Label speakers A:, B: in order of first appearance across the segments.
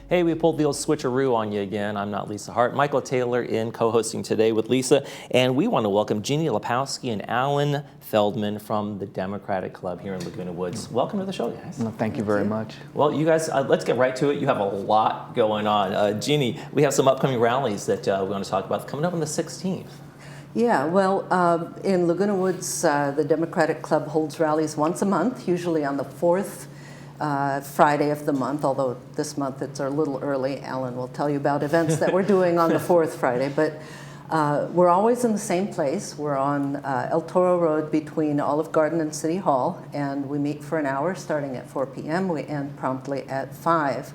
A: Hey, we pulled the old switcheroo on you again. I'm not Lisa Hart. Michael Taylor in co-hosting today with Lisa. And we want to welcome Jeannie Lepowski and Alan Feldman from the Democratic Club here in Laguna Woods. Welcome to the show, guys.
B: Well, thank you very much.
A: Well, you guys, let's get right to it. You have a lot going on. Jeannie, we have some upcoming rallies that we want to talk about coming up on the 16th.
C: Yeah, well, in Laguna Woods, the Democratic Club holds rallies once a month, usually on the fourth Friday of the month, although this month it's a little early. Alan will tell you about events that we're doing on the fourth Friday, but we're always in the same place. We're on El Toro Road between Olive Garden and City Hall, and we meet for an hour starting at 4 p.m. We end promptly at 5.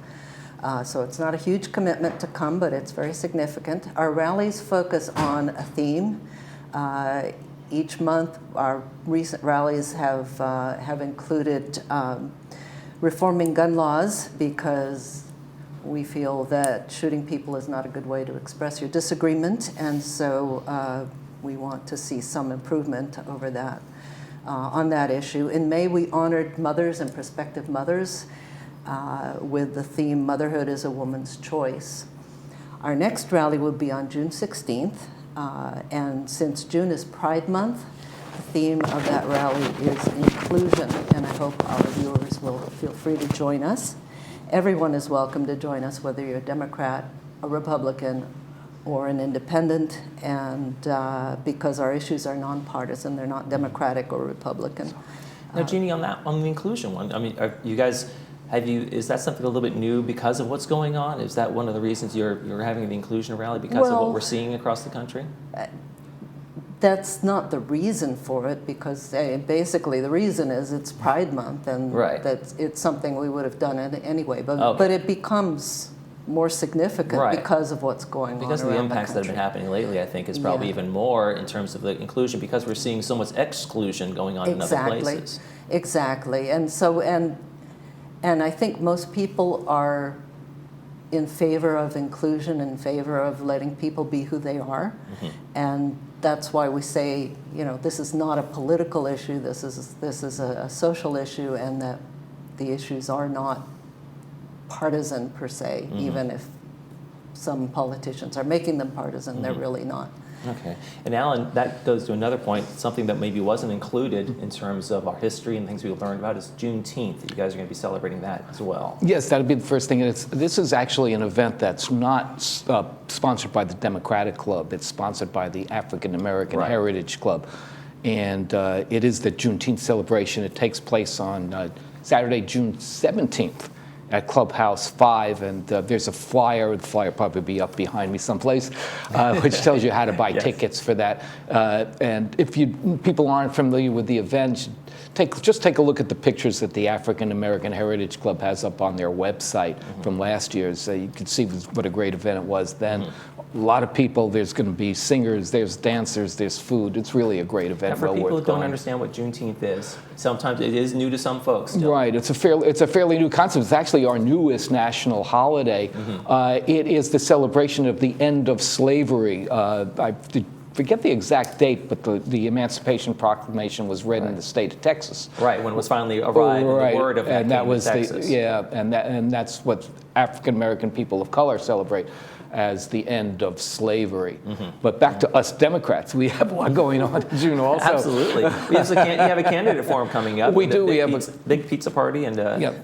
C: So it's not a huge commitment to come, but it's very significant. Our rallies focus on a theme. Each month, our recent rallies have included reforming gun laws, because we feel that shooting people is not a good way to express your disagreement, and so we want to see some improvement over that on that issue. In May, we honored mothers and prospective mothers with the theme "Motherhood is a Woman's Choice." Our next rally will be on June 16th, and since June is Pride Month, the theme of that rally is inclusion, and I hope our viewers will feel free to join us. Everyone is welcome to join us, whether you're a Democrat, a Republican, or an independent, and because our issues are nonpartisan, they're not Democratic or Republican.
A: Now, Jeannie, on the inclusion one, I mean, are you guys, is that something a little bit new because of what's going on? Is that one of the reasons you're having the inclusion rally, because of what we're seeing across the country?
C: That's not the reason for it, because basically the reason is it's Pride Month, and it's something we would have done it anyway. But it becomes more significant because of what's going on
A: because of the impacts that have been happening lately. I think is probably even more in terms of the inclusion, because we're seeing so much exclusion going on in other places.
C: Exactly, and so and I think most people are in favor of inclusion, in favor of letting people be who they are, and that's why we say, you know, this is not a political issue. This is a social issue, and that the issues are not partisan per se, even if some politicians are making them partisan. They're really not.
A: Okay. And Alan, that goes to another point, something that maybe wasn't included in terms of our history and things we learned about is Juneteenth. You guys are going to be celebrating that as well.
B: Yes, that'll be the first thing. This is actually an event that's not sponsored by the Democratic Club. It's sponsored by the African American Heritage Club. And it is the Juneteenth celebration. It takes place on Saturday, June 17th. At Clubhouse 5, and there's a flyer. The flyer will probably be up behind me someplace, which tells you how to buy tickets for that. And if people aren't familiar with the event, just take a look at the pictures that the African American Heritage Club has up on their website from last year. So you can see what a great event it was then. A lot of people. There's going to be singers, there's dancers, there's food. It's really a great event.
A: And for people who don't understand what Juneteenth is, sometimes it is new to some folks still.
B: Right, it's a fairly new concept. It's actually our newest national holiday. It is the celebration of the end of slavery. I forget the exact date, but the Emancipation Proclamation was read in the state of Texas.
A: Right, when it was finally arrived, and the word of that came to Texas.
B: And that's what African American people of color celebrate as the end of slavery. But back to us Democrats, we have a lot going on in June also.
A: Absolutely. You have a candidate forum coming up.
B: We do. We have
A: a big pizza party, and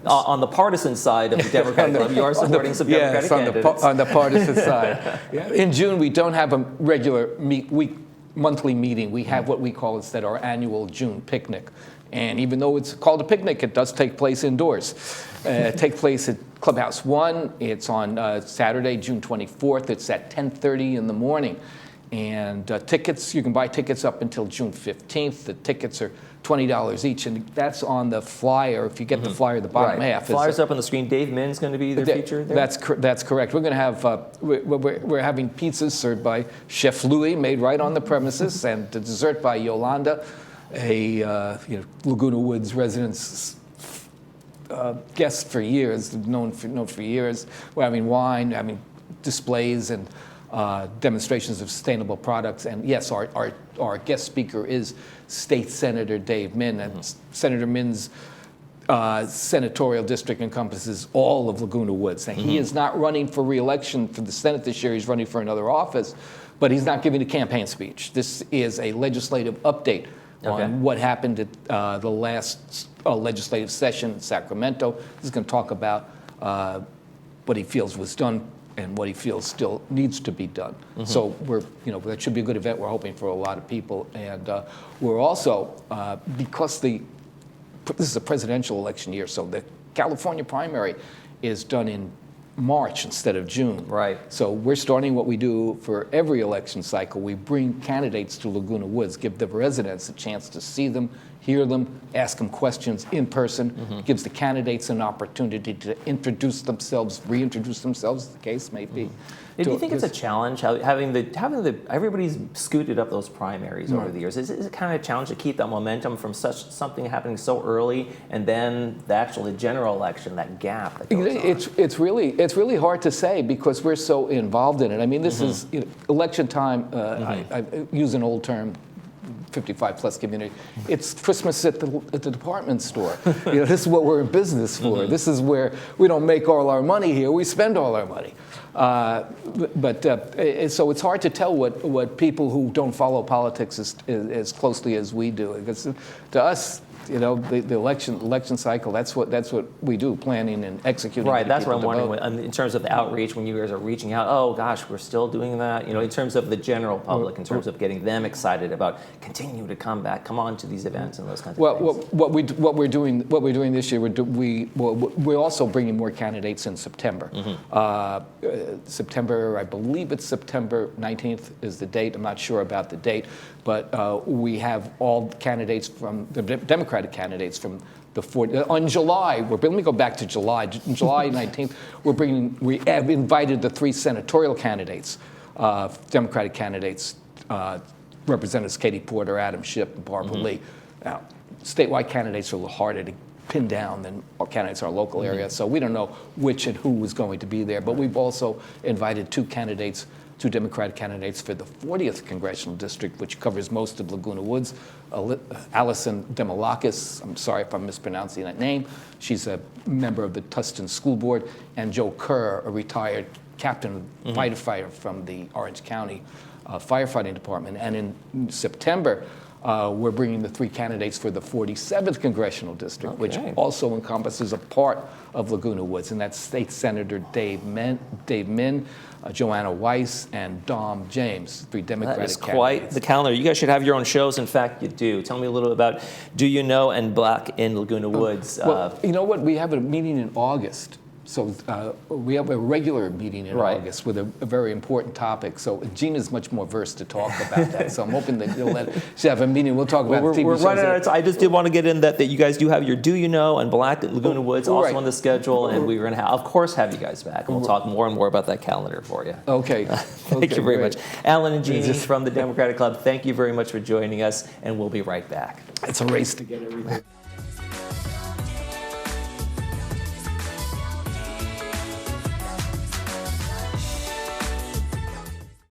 A: on the partisan side of the Democratic Club, you are supporting some Democratic candidates.
B: On the partisan side. In June, we don't have a regular monthly meeting. We have what we call instead our annual June picnic. And even though it's called a picnic, it does take place indoors. It takes place at Clubhouse 1. It's on Saturday, June 24th. It's at 10:30 in the morning. And tickets, you can buy tickets up until June 15th. The tickets are $20 each, and that's on the flyer. If you get the flyer, the bottom half.
A: Flyer's up on the screen. Dave Minn's going to be featured there?
B: That's correct. We're going to have, we're having pizzas served by Chef Louis, made right on the premises, and the dessert by Yolanda, a Laguna Woods residence guest for years, known for years. We're having wine, having displays and demonstrations of sustainable products. And yes, our guest speaker is State Senator Dave Minn. And Senator Minn's senatorial district encompasses all of Laguna Woods. And he is not running for re-election for the Senate this year. He's running for another office, but he's not giving a campaign speech. This is a legislative update on what happened at the last legislative session in Sacramento. He's going to talk about what he feels was done and what he feels still needs to be done. So that should be a good event. We're hoping for a lot of people. And we're also, because this is a presidential election year, so the California primary is done in March instead of June.
A: Right.
B: So we're starting what we do for every election cycle. We bring candidates to Laguna Woods, give the residents a chance to see them, hear them, ask them questions in person, gives the candidates an opportunity to introduce themselves, reintroduce themselves, as the case may be.
A: Do you think it's a challenge having everybody's scooted up those primaries over the years? Is it kind of a challenge to keep that momentum from something happening so early, and then the general election, that gap that goes on?
B: It's really hard to say because we're so involved in it. I mean, this is election time. I use an old term. 55 plus community. It's Christmas at the department store. This is what we're in business for. This is where we don't make all our money here. We spend all our money. So it's hard to tell what people who don't follow politics as closely as we do. Because to us, the election cycle, that's what we do, planning and executing.
A: Right, that's what I'm wondering in terms of the outreach, when you guys are reaching out, oh gosh, we're still doing that, in terms of the general public, in terms of getting them excited about continue to come on to these events and those kinds of things.
B: What we're doing this year, we're also bringing more candidates in September. September, I believe it's September 19th is the date. I'm not sure about the date, but we have all candidates from the Democratic candidates from the on July. Let me go back to July. July 19th, we have invited the 3 senatorial candidates, Democratic candidates, Representatives Katie Porter, Adam Schiff, and Barbara Lee. Now, statewide candidates are a little harder to pin down than our candidates in our local area, so we don't know which and who is going to be there. But we've also invited 2 Democratic candidates for the 40th Congressional District, which covers most of Laguna Woods. Allison Demolakis, I'm sorry if I'm mispronouncing that name. She's a member of the Tustin School Board. And Joe Kerr, a retired captain, firefighter from the Orange County Firefighting Department. And in September, we're bringing the 3 candidates for the 47th Congressional District, which also encompasses a part of Laguna Woods, and that's State Senator Dave Min, Joanna Weiss, and Dom James, 3 Democratic candidates.
A: That is quite the calendar. You guys should have your own shows. In fact, you do. Tell me a little about Do You Know and Black in Laguna Woods.
B: Well, you know what? We have a meeting in August. So we have a regular meeting in August with a very important topic. So Gina's much more versed to talk about that. So I'm hoping that you'll have a meeting. We'll talk about TV
A: we're
B: shows.
A: running out of time. I just did want to get in that you guys do have your Do You Know and Black at Laguna Woods also on the schedule, and we're going to of course have you guys back, and we'll talk more and more about that calendar for you.
B: Okay.
A: Thank you very much. Alan and Jeannie from the Democratic Club, thank you very much for joining us, and we'll be right back.
B: It's a race to get everything.